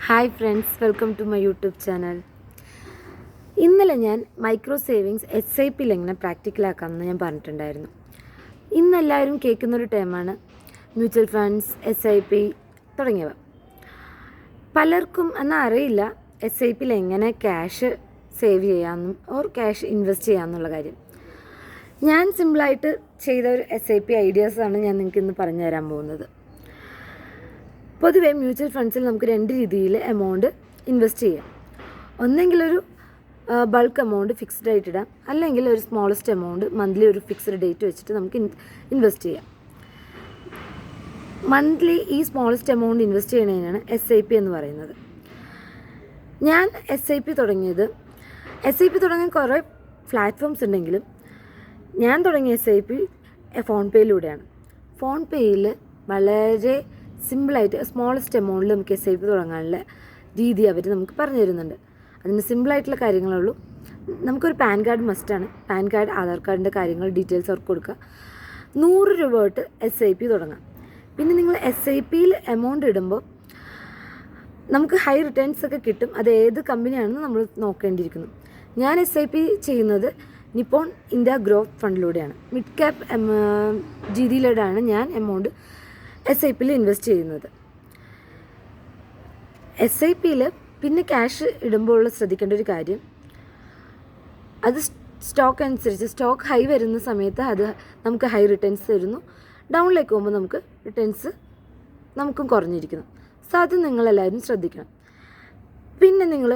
Hi friends, welcome to my YouTube channel. ഇന്നലെ ഞാൻ micro savings SIPയിൽ എങ്ങനെ പ്രാക്ടിക്കലാക്കാമെന്ന് ഞാൻ പറഞ്ഞിട്ടുണ്ടായിരുന്നു. ഇന്നെല്ലാവരും കേൾക്കുന്നൊരു ടേമാണ് മ്യൂച്വൽ ഫണ്ട്സ്, SIP തുടങ്ങിയവ. പലർക്കും എന്നാൽ അറിയില്ല SIPയിൽ എങ്ങനെ ക്യാഷ് സേവ് ചെയ്യാമെന്നും ഓർ ക്യാഷ് ഇൻവെസ്റ്റ് ചെയ്യാമെന്നുള്ള കാര്യം. ഞാൻ സിമ്പിളായിട്ട് ചെയ്ത ഒരു SIP ഐഡിയാസാണ് ഞാൻ നിങ്ങൾക്ക് ഇന്ന് പറഞ്ഞു തരാൻ പോകുന്നത്. പൊതുവെ മ്യൂച്വൽ ഫണ്ട്സിൽ നമുക്ക് രണ്ട് രീതിയിൽ എമൗണ്ട് ഇൻവെസ്റ്റ് ചെയ്യാം. ഒന്നെങ്കിൽ ഒരു ബൾക്ക് എമൗണ്ട് ഫിക്സ്ഡ് ആയിട്ട് ഇടാം, അല്ലെങ്കിൽ ഒരു സ്മോളസ്റ്റ് എമൗണ്ട് മന്ത്ലി ഒരു ഫിക്സ്ഡ് ഡേറ്റ് വെച്ചിട്ട് നമുക്ക് ഇൻവെസ്റ്റ് ചെയ്യാം. മന്ത്ലി ഈ സ്മോളസ്റ്റ് എമൗണ്ട് ഇൻവെസ്റ്റ് ചെയ്യുന്നതിനാണ് SIP എന്ന് പറയുന്നത്. ഞാൻ SIP തുടങ്ങിയ കുറേ പ്ലാറ്റ്ഫോംസ് ഉണ്ടെങ്കിലും ഞാൻ തുടങ്ങിയ SIP ഫോൺ പേയിലൂടെയാണ്. ഫോൺ പേയിൽ വളരെ സിമ്പിളായിട്ട് സ്മോളസ്റ്റ് എമൗണ്ടിൽ നമുക്ക് SIP തുടങ്ങാനുള്ള രീതി അവർ നമുക്ക് പറഞ്ഞു തരുന്നുണ്ട്. അതിന് സിമ്പിളായിട്ടുള്ള കാര്യങ്ങളുള്ളൂ. നമുക്കൊരു പാൻ കാർഡ് മസ്റ്റാണ്. പാൻ കാർഡ്, ആധാർ കാർഡിൻ്റെ കാര്യങ്ങൾ ഡീറ്റെയിൽസ് അവർക്ക് കൊടുക്കുക. 100 രൂപ തൊട്ട് SIP തുടങ്ങാം. പിന്നെ നിങ്ങൾ SIPയിൽ എമൗണ്ട് ഇടുമ്പോൾ നമുക്ക് ഹൈ റിട്ടേൺസ് ഒക്കെ കിട്ടും. അത് ഏത് കമ്പനിയാണെന്ന് നമ്മൾ നോക്കേണ്ടിയിരിക്കുന്നു. ഞാൻ SIP ചെയ്യുന്നത് നിപ്പോൺ ഇന്ത്യ ഗ്രോത്ത് ഫണ്ടിലൂടെയാണ്. മിഡ് ക്യാപ് GDയിലൂടെയാണ് ഞാൻ എമൗണ്ട് SIPയിൽ ഇൻവെസ്റ്റ് ചെയ്യുന്നത്. SIPയിൽ പിന്നെ ക്യാഷ് ഇടുമ്പോൾ ശ്രദ്ധിക്കേണ്ട ഒരു കാര്യം, അത് സ്റ്റോക്ക് അനുസരിച്ച് സ്റ്റോക്ക് ഹൈ വരുന്ന സമയത്ത് അത് നമുക്ക് ഹൈ റിട്ടേൺസ് തരുന്നു. ഡൗണിലേക്ക് പോകുമ്പോൾ നമുക്ക് റിട്ടേൺസ് നമുക്കും കുറഞ്ഞിരിക്കുന്നു. സോ അത് നിങ്ങളെല്ലാവരും ശ്രദ്ധിക്കണം. പിന്നെ നിങ്ങൾ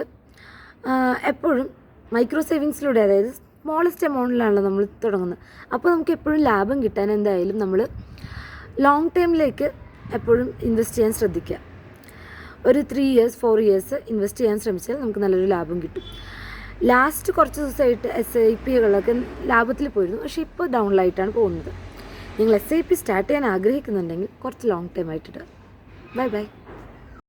എപ്പോഴും മൈക്രോ സേവിങ്സിലൂടെ, അതായത് സ്മോളസ്റ്റ് എമൗണ്ടിലാണല്ലോ നമ്മൾ തുടങ്ങുന്നത്. അപ്പോൾ നമുക്ക് എപ്പോഴും ലാഭം കിട്ടാൻ എന്തായാലും നമ്മൾ ലോങ് ടൈമിലേക്ക് എപ്പോഴും ഇൻവെസ്റ്റ് ചെയ്യാൻ ശ്രദ്ധിക്കുക. ഒരു 3 years 4 years ഇൻവെസ്റ്റ് ചെയ്യാൻ ശ്രമിച്ചാൽ നമുക്ക് നല്ലൊരു ലാഭം കിട്ടും. ലാസ്റ്റ് കുറച്ച് ദിവസമായിട്ട് SIPകളൊക്കെ ലാഭത്തിൽ പോയിരുന്നു, പക്ഷേ ഇപ്പോൾ ഡൗണിലായിട്ടാണ് പോകുന്നത്. നിങ്ങൾ SIP സ്റ്റാർട്ട് ചെയ്യാൻ ആഗ്രഹിക്കുന്നുണ്ടെങ്കിൽ കുറച്ച് ലോങ് ടൈം ആയിട്ടിടുക. Bye by.